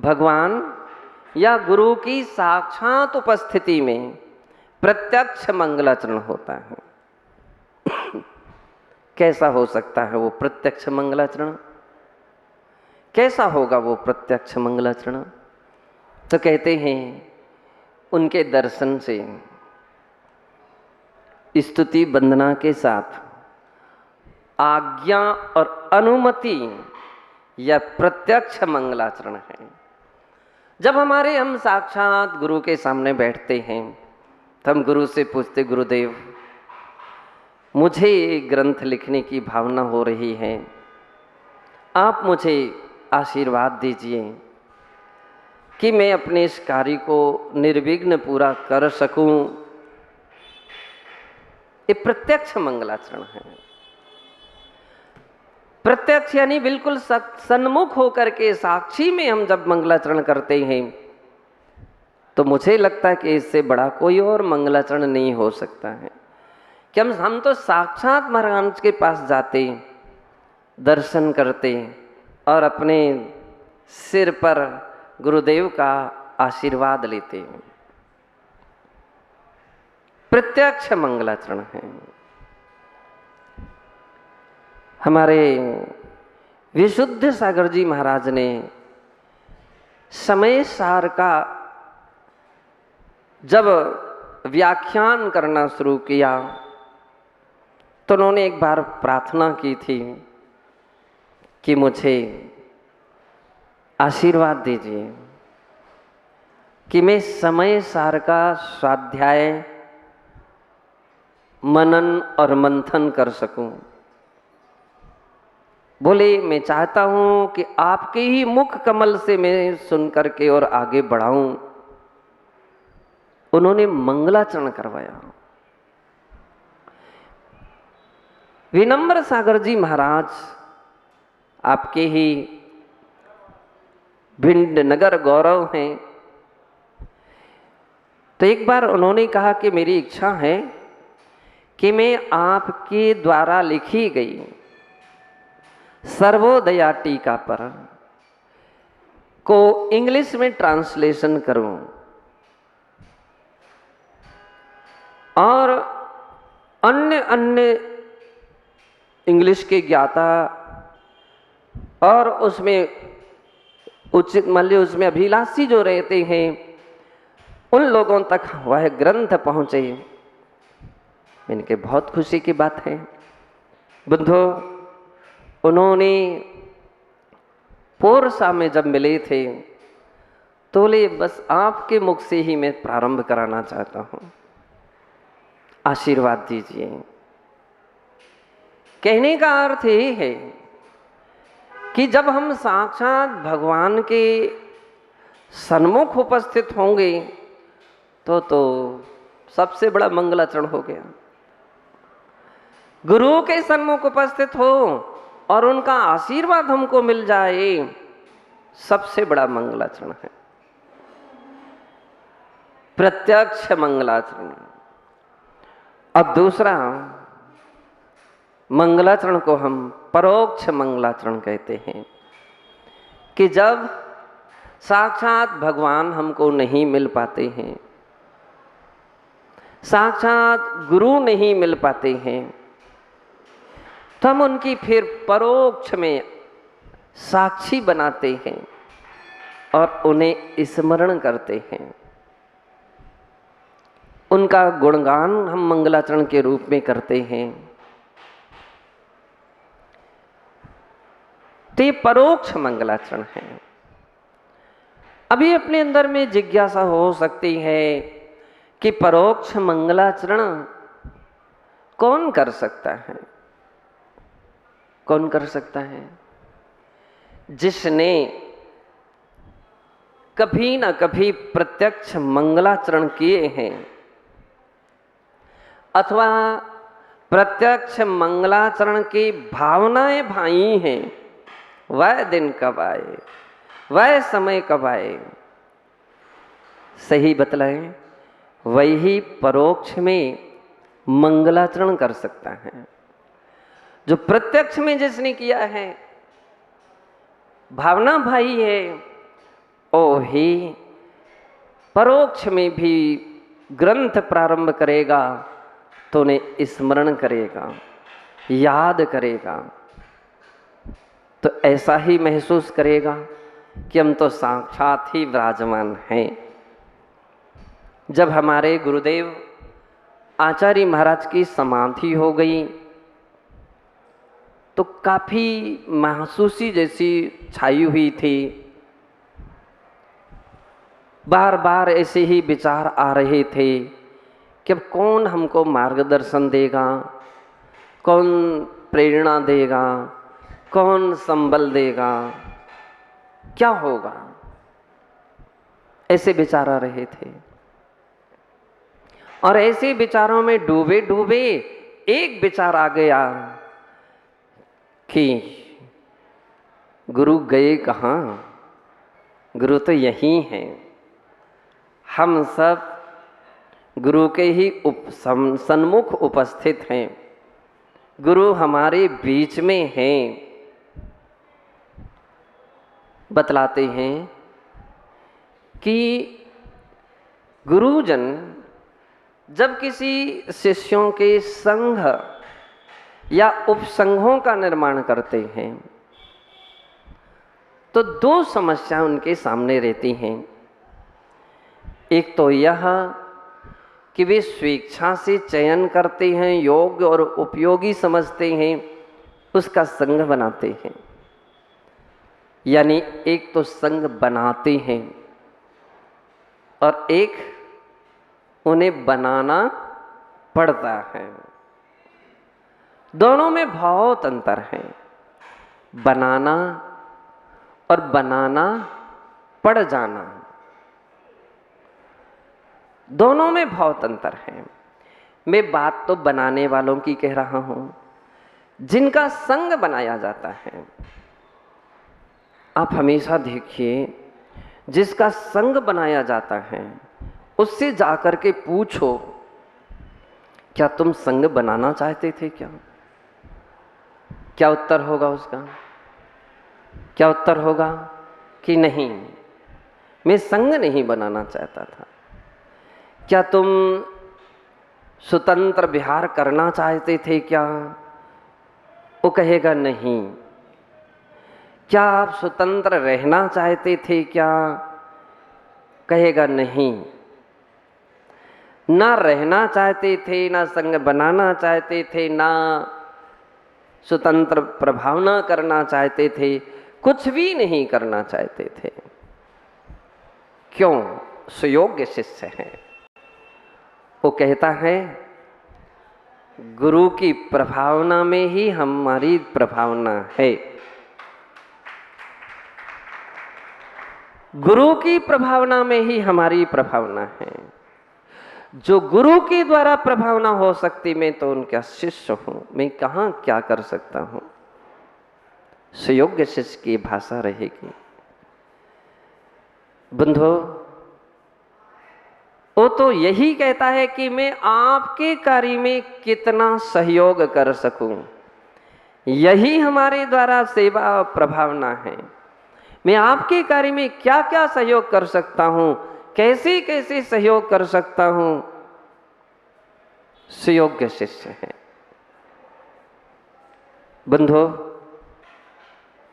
भगवान या गुरु की साक्षात उपस्थिति में प्रत्यक्ष मंगलाचरण होता है। कैसा हो सकता है वो प्रत्यक्ष मंगलाचरण? कैसा होगा वो प्रत्यक्ष मंगलाचरण? तो कहते हैं उनके दर्शन से, स्तुति वंदना के साथ आज्ञा और अनुमति यह प्रत्यक्ष मंगलाचरण है। जब हम साक्षात गुरु के सामने बैठते हैं तो हम गुरु से पूछते, गुरुदेव मुझे एक ग्रंथ लिखने की भावना हो रही है, आप मुझे आशीर्वाद दीजिए कि मैं अपने इस कार्य को निर्विघ्न पूरा कर सकूं। ये प्रत्यक्ष मंगलाचरण है। प्रत्यक्ष यानी बिल्कुल सन्मुख होकर के साक्षी में हम जब मंगलाचरण करते हैं तो मुझे लगता है कि इससे बड़ा कोई और मंगलाचरण नहीं हो सकता है कि हम तो साक्षात महाराज के पास जाते, दर्शन करते और अपने सिर पर गुरुदेव का आशीर्वाद लेते हैं। प्रत्यक्ष मंगलाचरण है। हमारे विशुद्ध सागर जी महाराज ने समय सार का जब व्याख्यान करना शुरू किया तो उन्होंने एक बार प्रार्थना की थी कि मुझे आशीर्वाद दीजिए कि मैं समय सार का स्वाध्याय, मनन और मंथन कर सकूं। बोले मैं चाहता हूं कि आपके ही मुख कमल से मैं सुन करके और आगे बढ़ाऊं। उन्होंने मंगलाचरण करवाया। विनम्र सागर जी महाराज आपके ही भिंड नगर गौरव हैं। तो एक बार उन्होंने कहा कि मेरी इच्छा है कि मैं आपके द्वारा लिखी गई सर्वोदया टीका पर को इंग्लिश में ट्रांसलेशन करूं और अन्य अन्य इंग्लिश के ज्ञाता और उसमें उचित मान उसमें अभिलाषी जो रहते हैं उन लोगों तक वह ग्रंथ पहुंचे। इनके बहुत खुशी की बात है। बुद्धो उन्होंने पोरसा में जब मिले थे तो बोले बस आपके मुख से ही मैं प्रारंभ कराना चाहता हूं, आशीर्वाद दीजिए। कहने का अर्थ ये है कि जब हम साक्षात भगवान के सन्मुख उपस्थित होंगे तो सबसे बड़ा मंगलाचरण हो गया। गुरु के सन्मुख उपस्थित हो और उनका आशीर्वाद हमको मिल जाए, सबसे बड़ा मंगलाचरण है, प्रत्यक्ष मंगलाचरण। अब दूसरा मंगलाचरण को हम परोक्ष मंगलाचरण कहते हैं कि जब साक्षात भगवान हमको नहीं मिल पाते हैं, साक्षात गुरु नहीं मिल पाते हैं, तो हम उनकी फिर परोक्ष में साक्षी बनाते हैं और उन्हें स्मरण करते हैं। उनका गुणगान हम मंगलाचरण के रूप में करते हैं। तो ये परोक्ष मंगलाचरण है। अभी अपने अंदर में जिज्ञासा हो सकती है कि परोक्ष मंगलाचरण कौन कर सकता है? कौन कर सकता है? जिसने कभी ना कभी प्रत्यक्ष मंगलाचरण किए हैं अथवा प्रत्यक्ष मंगलाचरण की भावनाएं भाई हैं, वह दिन कब आए, वह समय कब आए, सही बतलाएं, वही परोक्ष में मंगलाचरण कर सकता है। जो प्रत्यक्ष में जिसने किया है, भावना भाई है, ओ ही परोक्ष में भी ग्रंथ प्रारंभ करेगा तो उन्हें स्मरण करेगा, याद करेगा, तो ऐसा ही महसूस करेगा कि हम तो साक्षात ही विराजमान हैं। जब हमारे गुरुदेव आचार्य महाराज की समाधि हो गई तो काफ़ी महसूसी जैसी छाई हुई थी। बार बार ऐसे ही विचार आ रहे थे कि अब कौन हमको मार्गदर्शन देगा, कौन प्रेरणा देगा, कौन संबल देगा, क्या होगा, ऐसे विचार आ रहे थे। और ऐसे विचारों में डूबे डूबे एक विचार आ गया कि गुरु गए कहाँ, गुरु तो यहीं हैं, हम सब गुरु के ही सन्मुख उपस्थित हैं, गुरु हमारे बीच में हैं। बतलाते हैं कि गुरुजन जब किसी शिष्यों के संघ या उपसंघों का निर्माण करते हैं तो दो समस्या उनके सामने रहती हैं। एक तो यह कि वे स्वेच्छा से चयन करते हैं, योग्य और उपयोगी समझते हैं, उसका संघ बनाते हैं। यानी एक तो संघ बनाते हैं और एक उन्हें बनाना पड़ता है। दोनों में बहुत अंतर है। बनाना और बनाना पड़ जाना, दोनों में बहुत अंतर है। मैं बात तो बनाने वालों की कह रहा हूं, जिनका संग बनाया जाता है। आप हमेशा देखिए, जिसका संग बनाया जाता है उससे जाकर के पूछो, क्या तुम संग बनाना चाहते थे क्या? क्या उत्तर होगा उसका? क्या उत्तर होगा कि नहीं, मैं संग नहीं बनाना चाहता था। क्या तुम स्वतंत्र विहार करना चाहते थे क्या? वो कहेगा नहीं। क्या आप स्वतंत्र रहना चाहते थे क्या? कहेगा नहीं। ना रहना चाहते थे, ना संग बनाना चाहते थे, ना स्वतंत्र प्रभावना करना चाहते थे, कुछ भी नहीं करना चाहते थे। क्यों? सुयोग्य शिष्य है। वो कहता है गुरु की प्रभावना में ही हमारी प्रभावना है। गुरु की प्रभावना में ही हमारी प्रभावना है। जो गुरु के द्वारा प्रभावना हो सकती, मैं तो उनका शिष्य हूं, मैं कहां क्या कर सकता हूं। सुयोग्य शिष्य की भाषा रहेगी। बंधु, वो तो यही कहता है कि मैं आपके कार्य में कितना सहयोग कर सकूं, यही हमारे द्वारा सेवा प्रभावना है। मैं आपके कार्य में क्या क्या सहयोग कर सकता हूं, कैसे कैसे सहयोग कर सकता हूं। सुयोग्य शिष्य है। बंधु,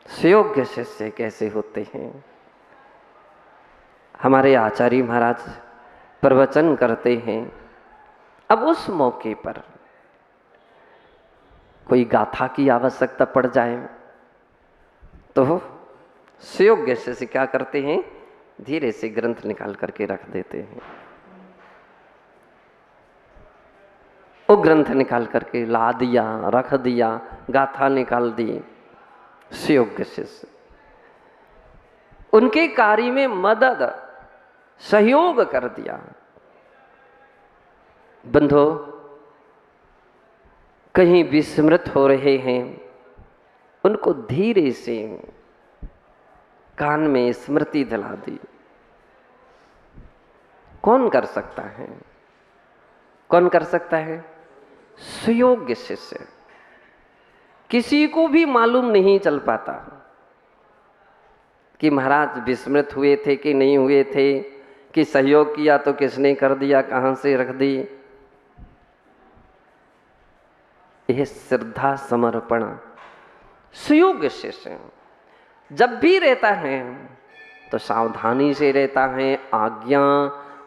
सुयोग्य शिष्य कैसे होते हैं? हमारे आचार्य महाराज प्रवचन करते हैं। अब उस मौके पर कोई गाथा की आवश्यकता पड़ जाए तो सुयोग्य शिष्य क्या करते हैं? धीरे से ग्रंथ निकाल करके रख देते हैं। वो ग्रंथ निकाल करके ला दिया, रख दिया, गाथा निकाल दी। सुयोग्य शिष्य उनके कार्य में मदद, सहयोग कर दिया। बंधो, कहीं विस्मृत हो रहे हैं, उनको धीरे से कान में स्मृति दिला दी। कौन कर सकता है? कौन कर सकता है? सुयोग्य शिष्य। किसी को भी मालूम नहीं चल पाता कि महाराज विस्मृत हुए थे कि नहीं हुए थे, कि सहयोग किया तो किसने कर दिया, कहाँ से रख दी। यह श्रद्धा समर्पण सुयोग्य शिष्य जब भी रहता है तो सावधानी से रहता है, आज्ञा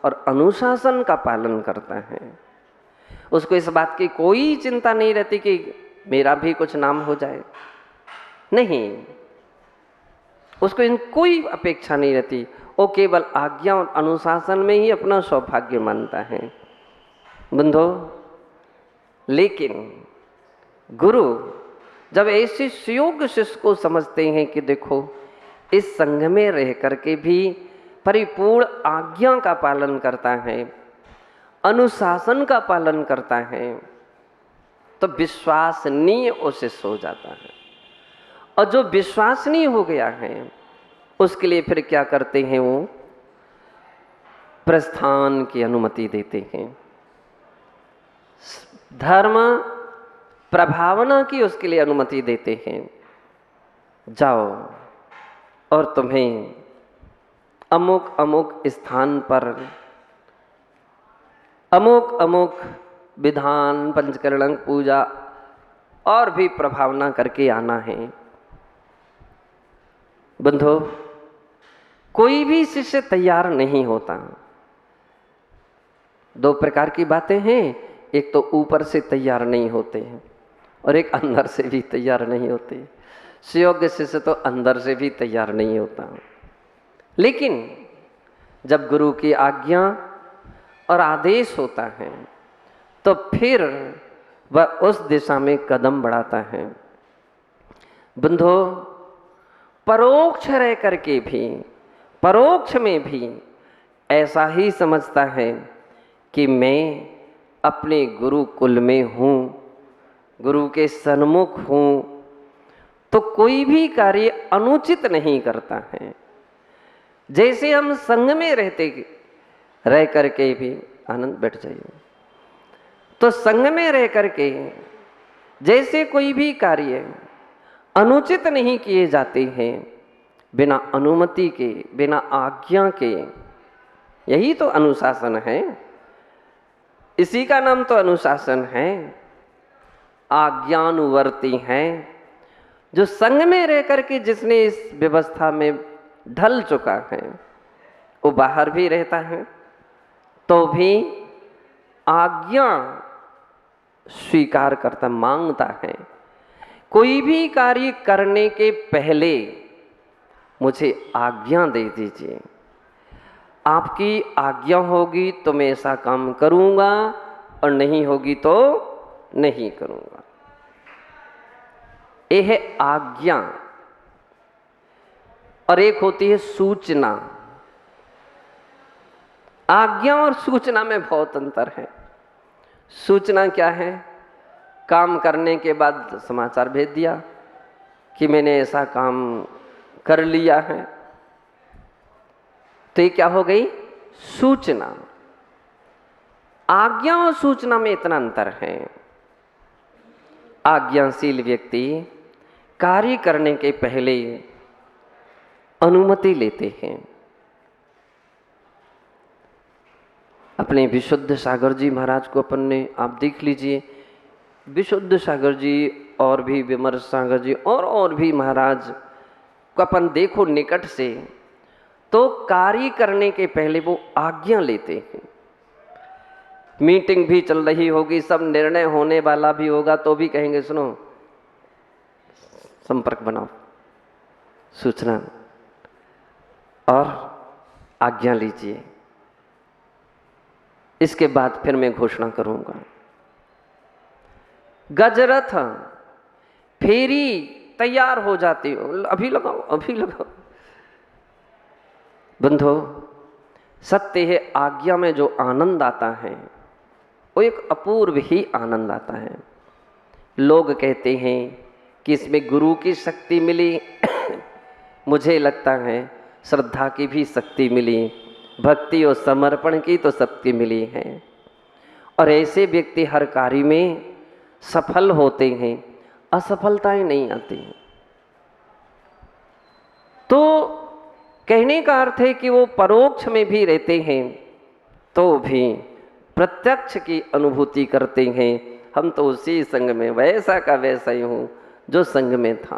और अनुशासन का पालन करता है। उसको इस बात की कोई चिंता नहीं रहती कि मेरा भी कुछ नाम हो जाए, नहीं, उसको इन कोई अपेक्षा नहीं रहती। वो केवल आज्ञा और अनुशासन में ही अपना सौभाग्य मानता है। बंधो, लेकिन गुरु जब ऐसे सुयोग्य शिष्य को समझते हैं कि देखो इस संघ में रह करके भी परिपूर्ण आज्ञा का पालन करता है, अनुशासन का पालन करता है, तो विश्वसनीय वो शिष्य हो जाता है। और जो विश्वसनीय हो गया है उसके लिए फिर क्या करते हैं, वो प्रस्थान की अनुमति देते हैं। धर्म प्रभावना की उसके लिए अनुमति देते हैं। जाओ और तुम्हें अमुक अमुक स्थान पर अमुक अमुक विधान, पंचकरण, पूजा और भी प्रभावना करके आना है। बंधो, कोई भी शिष्य तैयार नहीं होता। दो प्रकार की बातें हैं, एक तो ऊपर से तैयार नहीं होते हैं और एक अंदर से भी तैयार नहीं होते। सुयोग्य शिष्य तो अंदर से भी तैयार नहीं होता, लेकिन जब गुरु की आज्ञा और आदेश होता है तो फिर वह उस दिशा में कदम बढ़ाता है। बंधो, परोक्ष रह करके भी, परोक्ष में भी ऐसा ही समझता है कि मैं अपने गुरुकुल में हूँ, गुरु के सन्मुख हूँ, तो कोई भी कार्य अनुचित नहीं करता है। जैसे हम संग में रह करके भी, आनंद बैठ जाइए, तो संग में रह करके जैसे कोई भी कार्य अनुचित नहीं किए जाते हैं, बिना अनुमति के, बिना आज्ञा के, यही तो अनुशासन है। इसी का नाम तो अनुशासन है। आज्ञानुवर्ती हैं। जो संग में रह करके जिसने इस व्यवस्था में ढल चुका है, वो बाहर भी रहता है तो भी आज्ञा स्वीकार करता, मांगता है। कोई भी कार्य करने के पहले मुझे आज्ञा दे दीजिए, आपकी आज्ञा होगी तो मैं ऐसा काम करूंगा और नहीं होगी तो नहीं करूंगा। यह है आज्ञा। और एक होती है सूचना। आज्ञा और सूचना में बहुत अंतर है। सूचना क्या है? काम करने के बाद समाचार भेज दिया कि मैंने ऐसा काम कर लिया है, तो ये क्या हो गई? सूचना। आज्ञा और सूचना में इतना अंतर है। आज्ञाशील व्यक्ति कार्य करने के पहले अनुमति लेते हैं। अपने विशुद्ध सागर जी महाराज को अपन ने, आप देख लीजिए, विशुद्ध सागर जी और भी विमर्श सागर जी और भी महाराज को अपन देखो निकट से, तो कार्य करने के पहले वो आज्ञा लेते हैं। मीटिंग भी चल रही होगी, सब निर्णय होने वाला भी होगा, तो भी कहेंगे सुनो संपर्क बनाओ, सूचना और आज्ञा लीजिए, इसके बाद फिर मैं घोषणा करूंगा। गजरथ फेरी तैयार हो जाती हो, अभी लगाओ अभी लगाओ। बंधो, सत्य है, आज्ञा में जो आनंद आता है वो एक अपूर्व ही आनंद आता है। लोग कहते हैं कि इसमें गुरु की शक्ति मिली मुझे लगता है श्रद्धा की भी शक्ति मिली, भक्ति और समर्पण की तो शक्ति मिली है। और ऐसे व्यक्ति हर कार्य में सफल होते हैं, असफलताएं नहीं आती। तो कहने का अर्थ है कि वो परोक्ष में भी रहते हैं तो भी प्रत्यक्ष की अनुभूति करते हैं। हम तो उसी संग में वैसा का वैसा ही हूँ जो संग में था।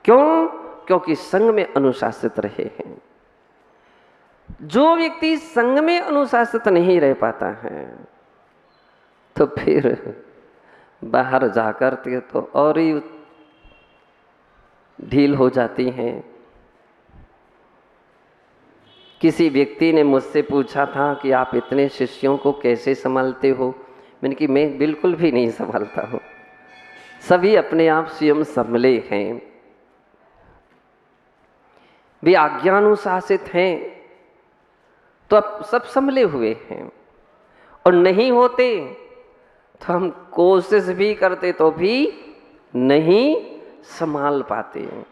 क्यों? क्योंकि संग में अनुशासित रहे हैं। जो व्यक्ति संग में अनुशासित नहीं रह पाता है तो फिर बाहर जाकर के तो और ही ढील हो जाती हैं। किसी व्यक्ति ने मुझसे पूछा था कि आप इतने शिष्यों को कैसे संभालते हो? मैंने कि मैं बिल्कुल भी नहीं संभालता हूँ, सभी अपने आप स्वयं संभले हैं। वे आज्ञानुशासित हैं तो अब सब संभले हुए हैं, और नहीं होते तो हम कोशिश भी करते तो भी नहीं संभाल पाते हैं।